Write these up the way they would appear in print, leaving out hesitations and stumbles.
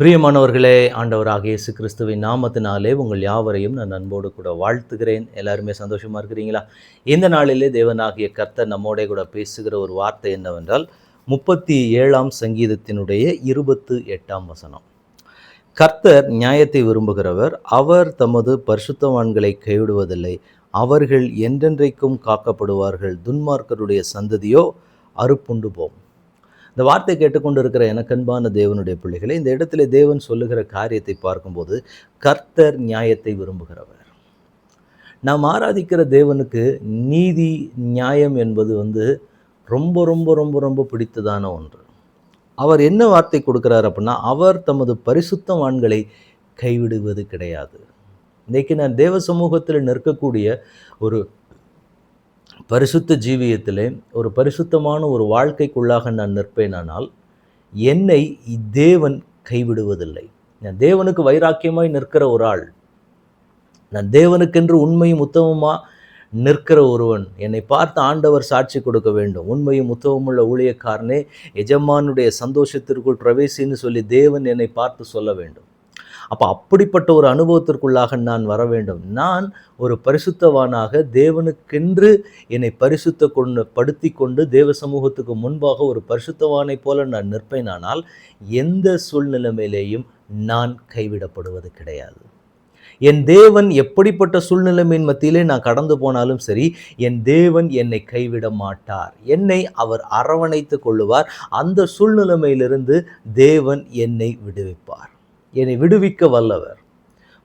பிரியமானவர்களே, ஆண்டவராகிய இயேசு கிறிஸ்துவின் நாமத்தினாலே உங்கள் யாவரையும் நான் அன்போடு கூட வாழ்த்துகிறேன். எல்லாருமே சந்தோஷமா இருக்கிறீங்களா? இந்த நாளிலே தேவனாகிய கர்த்தர் நம்மோடே கூட பேசுகிற ஒரு வார்த்தை என்னவென்றால், 37ஆம் சங்கீதத்தினுடைய 28ஆம் வசனம். கர்த்தர் நியாயத்தை விரும்புகிறவர், அவர் தமது பரிசுத்தவான்களை கைவிடுவதில்லை. அவர்கள் என்றென்றைக்கும் காக்கப்படுவார்கள். துன்மார்க்கருடைய சந்ததியோ அறுப்புண்டு போம். இந்த வார்த்தை கேட்டுக்கொண்டு இருக்கிற எனக்கன்பான தேவனுடைய பிள்ளைகளை, இந்த இடத்துல தேவன் சொல்லுகிற காரியத்தை பார்க்கும்போது, கர்த்தர் நியாயத்தை விரும்புகிறவர். நாம் ஆராதிக்கிற தேவனுக்கு நீதி, நியாயம் என்பது ரொம்ப ரொம்ப ரொம்ப ரொம்ப பிடித்ததான ஒன்று. அவர் என்ன வார்த்தை கொடுக்கிறார் அப்படின்னா, அவர் தமது பரிசுத்தவான்களை கைவிடுவது கிடையாது. இன்றைக்கு நான் தேவ சமூகத்தில் நிற்கக்கூடிய ஒரு பரிசுத்த ஜீவியத்திலே, ஒரு பரிசுத்தமான ஒரு வாழ்க்கைக்குள்ளாக நான் நிற்பேனானால், என்னை தேவன் கைவிடுவதில்லை. நான் தேவனுக்கு வைராக்கியமாய் நிற்கிற ஒரு ஆள், நான் தேவனுக்கென்று உண்மையும் உத்தமமாக நிற்கிற ஒருவன், என்னை பார்த்து ஆண்டவர் சாட்சி கொடுக்க வேண்டும். உண்மையும் உத்தமமுள்ள ஊழியக்காரனே, எஜமானுடைய சந்தோஷத்திற்குள் பிரவேசின்னு சொல்லி தேவன் என்னை பார்த்து சொல்ல வேண்டும். அப்போ அப்படிப்பட்ட ஒரு அனுபவத்திற்குள்ளாக நான் வர வேண்டும். நான் ஒரு பரிசுத்தவானாக தேவனுக்கென்று என்னை படுத்தி கொண்டு தேவ சமூகத்துக்கு முன்பாக ஒரு பரிசுத்தவானை போல நான் நிற்பேனானால், எந்த சூழ்நிலையிலேயும் நான் கைவிடப்படுவது கிடையாது. என் தேவன் எப்படிப்பட்ட சூழ்நிலைமையின் மத்தியிலே நான் கடந்து போனாலும் சரி, என் தேவன் என்னை கைவிட மாட்டார். என்னை அவர் அரவணைத்து கொள்ளுவார். அந்த சூழ்நிலைமையிலிருந்து தேவன் என்னை விடுவிப்பார். என்னை விடுவிக்க வல்லவர்.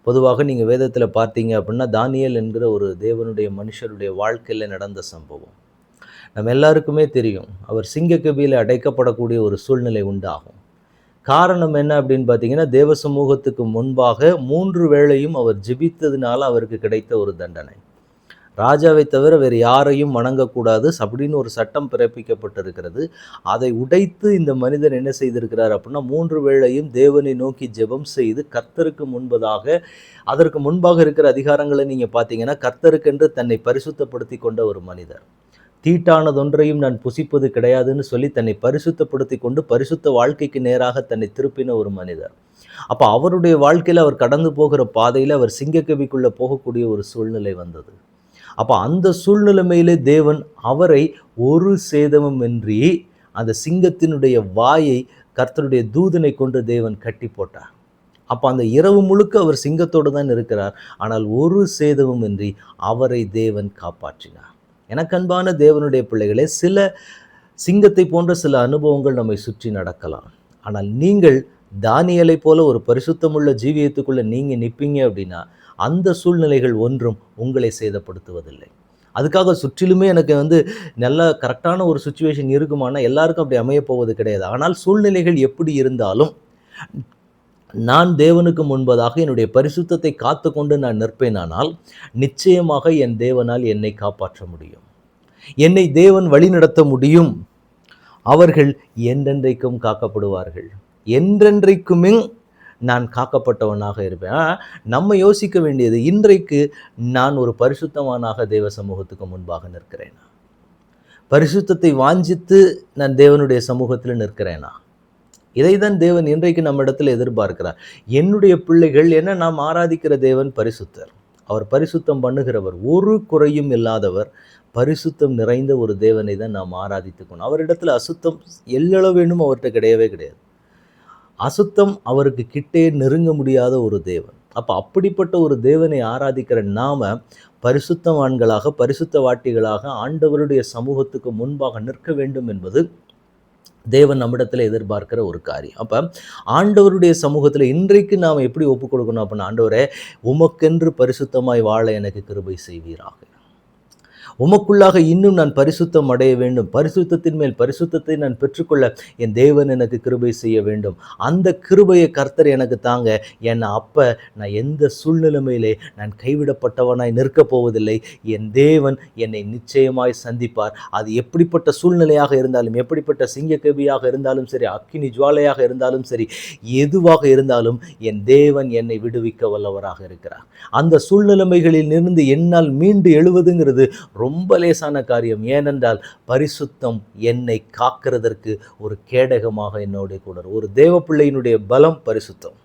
பொதுவாக நீங்கள் வேதத்தில் பார்த்தீங்க அப்படின்னா, தானியேல் என்கிற ஒரு தேவனுடைய மனுஷருடைய வாழ்க்கையில் நடந்த சம்பவம் நம்ம எல்லாருக்குமே தெரியும். அவர் சிங்கக்கபியில் அடைக்கப்படக்கூடிய ஒரு சூழ்நிலை உண்டாகும். காரணம் என்ன அப்படின்னு பார்த்தீங்கன்னா, தேவ சமூகத்துக்கு முன்பாக 3 வேளையும் அவர் ஜெபித்ததுனால அவருக்கு கிடைத்த ஒரு தண்டனை. ராஜாவை தவிர வேறு யாரையும் வணங்கக்கூடாது அப்படின்னு ஒரு சட்டம் பிறப்பிக்கப்பட்டிருக்கிறது. அதை உடைத்து இந்த மனிதன் என்ன செய்திருக்கிறார் அப்படின்னா, 3 வேளையும் தேவனை நோக்கி ஜெபம் செய்து கர்த்தருக்கு முன்பதாக, அதற்கு முன்பாக இருக்கிற அதிகாரங்களை நீங்கள் பார்த்தீங்கன்னா, கர்த்தருக்கென்று தன்னை பரிசுத்தப்படுத்தி கொண்ட ஒரு மனிதர். தீட்டானதொன்றையும் நான் புசிப்பது கிடையாதுன்னு சொல்லி தன்னை பரிசுத்தப்படுத்தி கொண்டு பரிசுத்த வாழ்க்கைக்கு நேராக தன்னை திருப்பின ஒரு மனிதர். அப்போ அவருடைய வாழ்க்கையில் அவர் கடந்து போகிற பாதையில் அவர் சிங்கக்கவிக்குள்ளே போகக்கூடிய ஒரு சூழ்நிலை வந்தது. அப்போ அந்த சூழ்நிலைமையிலே தேவன் அவரை ஒரு சேதமுமின்றி அந்த சிங்கத்தினுடைய வாயை கர்த்தருடைய தூதனை கொண்டு தேவன் கட்டி போட்டார். அப்போ அந்த இரவு முழுக்க அவர் சிங்கத்தோடு தான் இருக்கிறார். ஆனால் ஒரு சேதமுமின்றி அவரை தேவன் காப்பாற்றினார். எனக்கு அன்பான தேவனுடைய பிள்ளைகளே, சில சிங்கத்தை போன்ற சில அனுபவங்கள் நம்மை சுற்றி நடக்கலாம். ஆனால் நீங்கள் தானியேலை போல ஒரு பரிசுத்தமுள்ள ஜீவியத்துக்குள்ளே நீங்கள் நிற்பீங்க அப்படின்னா, அந்த சூழ்நிலைகள் ஒன்றும் உங்களை சேதப்படுத்துவதில்லை. அதுக்காக சுற்றிலுமே எனக்கு நல்ல கரெக்டான ஒரு சுச்சுவேஷன் இருக்குமானா, எல்லாருக்கும் அப்படி அமையப்போவது கிடையாது. ஆனால் சூழ்நிலைகள் எப்படி இருந்தாலும், நான் தேவனுக்கு முன்பதாக என்னுடைய பரிசுத்தத்தை காத்து கொண்டு நான் நிற்பேனானால், நிச்சயமாக என் தேவனால் என்னை காப்பாற்ற முடியும். என்னை தேவன் வழிநடத்த முடியும். அவர்கள் என்றென்றைக்கும் காக்கப்படுவார்கள். என்றென்றைக்குமே நான் காக்கப்பட்டவனாக இருப்பேன். நம்ம யோசிக்க வேண்டியது, இன்றைக்கு நான் ஒரு பரிசுத்தவானாக தேவ சமூகத்துக்கு முன்பாக நிற்கிறேனா? பரிசுத்தத்தை வாஞ்சித்து நான் தேவனுடைய சமூகத்தில் நிற்கிறேனா? இதை தான் தேவன் இன்றைக்கு நம்ம இடத்துல எதிர்பார்க்கிறார். என்னுடைய பிள்ளைகள், என்ன, நாம் ஆராதிக்கிற தேவன் பரிசுத்தர். அவர் பரிசுத்தம் பண்ணுகிறவர், ஒரு குறையும் இல்லாதவர், பரிசுத்தம் நிறைந்த ஒரு தேவனை தான் நாம் ஆராதித்துக்கணும். அவரிடத்துல அசுத்தம் எல்லளவேனும் அவர்கிட்ட கிடையவே கிடையாது. அசுத்தம் அவருக்கு கிட்டே நெருங்க முடியாத ஒரு தேவன். அப்போ அப்படிப்பட்ட ஒரு தேவனை ஆராதிக்கிற நாம பரிசுத்தவான்களாக, பரிசுத்த வாட்டிகளாக ஆண்டவருடைய சமூகத்துக்கு முன்பாக நிற்க வேண்டும் என்பது தேவன் நம்மிடத்தில் எதிர்பார்க்கிற ஒரு காரியம். அப்போ ஆண்டவருடைய சமூகத்தில் இன்றைக்கு நாம் எப்படி ஒப்புக் கொடுக்கணும் அப்படின்னா, ஆண்டவரே, உமக்கென்று பரிசுத்தமாய் வாழ எனக்கு கிருபை செய்வீராக. உமக்குள்ளாக இன்னும் நான் பரிசுத்தம் அடைய வேண்டும். பரிசுத்தத்தின் மேல் பரிசுத்தத்தை நான் பெற்றுக்கொள்ள என் தேவன் எனக்கு கிருபை செய்ய வேண்டும். அந்த கிருபையை கர்த்தர் எனக்கு தாங்க. ஏன்னா அப்போ நான் எந்த சூழ்நிலைமையிலே நான் கைவிடப்பட்டவனாய் நிற்கப் போவதில்லை. என் தேவன் என்னை நிச்சயமாய் சந்திப்பார். அது எப்படிப்பட்ட சூழ்நிலையாக இருந்தாலும், எப்படிப்பட்ட சிங்கக்கவியாக இருந்தாலும் சரி, அக்கினி ஜுவாலையாக இருந்தாலும் சரி, எதுவாக இருந்தாலும் என் தேவன் என்னை விடுவிக்க வல்லவராக இருக்கிறார். அந்த சூழ்நிலைமைகளில் இருந்து என்னால் மீண்டு எழுவதுங்கிறது ரொம்ப லேசான காரியம். ஏனென்றால் பரிசுத்தம் என்னை காக்கிறதற்கு ஒரு கேடகமாக என்னோட கூட. ஒரு தேவ பிள்ளையினுடைய பலம் பரிசுத்தம்.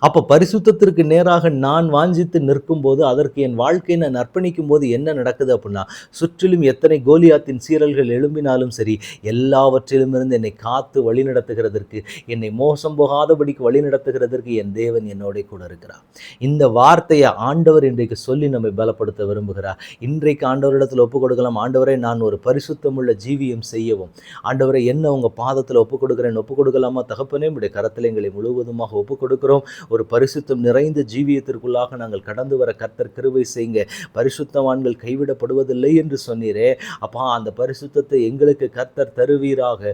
அப்போ பரிசுத்தத்திற்கு நேராக நான் வாஞ்சித்து நிற்கும்போது, அதற்கு என் வாழ்க்கையை நான் அர்ப்பணிக்கும் போது என்ன நடக்குது அப்படின்னா, சுற்றிலும் எத்தனை கோலியாத்தின் சீறல்கள் எழும்பினாலும் சரி, எல்லாவற்றிலும் இருந்து என்னை காத்து வழிநடத்துகிறதற்கு, என்னை மோசம் போகாதபடிக்கு வழிநடத்துகிறதற்கு என் தேவன் என்னோட கூட இருக்கிறார். இந்த வார்த்தையை ஆண்டவர் இன்றைக்கு சொல்லி நம்மை பலப்படுத்த விரும்புகிறார். இன்றைக்கு ஆண்டவரிடத்தில் ஒப்புக் கொடுக்கலாம். ஆண்டவரை, நான் ஒரு பரிசுத்தமுள்ள ஜீவியம் செய்யவும். ஆண்டவரை, என்ன உங்கள் பாதத்தில் ஒப்புக் கொடுக்கிறேன். ஒப்புக் கொடுக்கலாமா தகப்பனே? உடைய கரத்தில் எங்களை முழுவதுமாக ஒப்புக் கொடுக்கிறோம். ஒரு பரிசுத்தம் நிறைந்த ஜீவியத்திற்குள்ளாக நாங்கள் கடந்து வர கர்த்தர் கிருபை செய்யுங்க. பரிசுத்தவான்கள் கைவிடப்படுவதில்லை என்று சொன்னீரே அப்பா, அந்த பரிசுத்தத்தை எங்களுக்கு கர்த்தர் தருவீராக.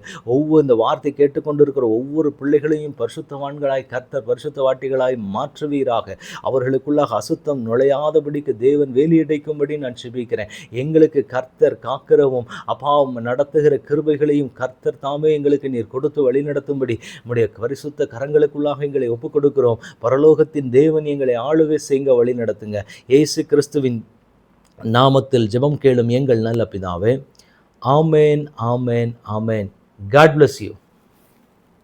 இந்த வார்த்தை கேட்டுக்கொண்டிருக்கிற ஒவ்வொரு பிள்ளைகளையும் பரிசுத்தவான்களாய் கர்த்தர் பரிசுத்தவாட்டிகளாய் மாற்றுவீராக. அவர்களுக்குள்ளாக அசுத்தம் நுழையாதபடிக்கு தேவன் வேலியடைக்கும்படி நான் செபிக்கிறேன். எங்களுக்கு கர்த்தர் காக்கிறவும் அப்பா நடத்துகிற கிருபைகளையும் கர்த்தர் தாமே எங்களுக்கு நீர் கொடுத்து வழிநடத்தும்படி நம்முடைய பரிசுத்த கரங்களுக்குள்ளாக எங்களை ஒப்புக் கொடுக்கிறோம். பரலோகத்தின் தேவன் எங்களை ஆளுகை செய்ய வழி நடத்துங்க. இயேசு கிறிஸ்துவின் நாமத்தில் ஜெபம் கேளும் எங்கள் நல்ல பிதாவே. ஆமேன், ஆமேன், ஆமேன். God bless you.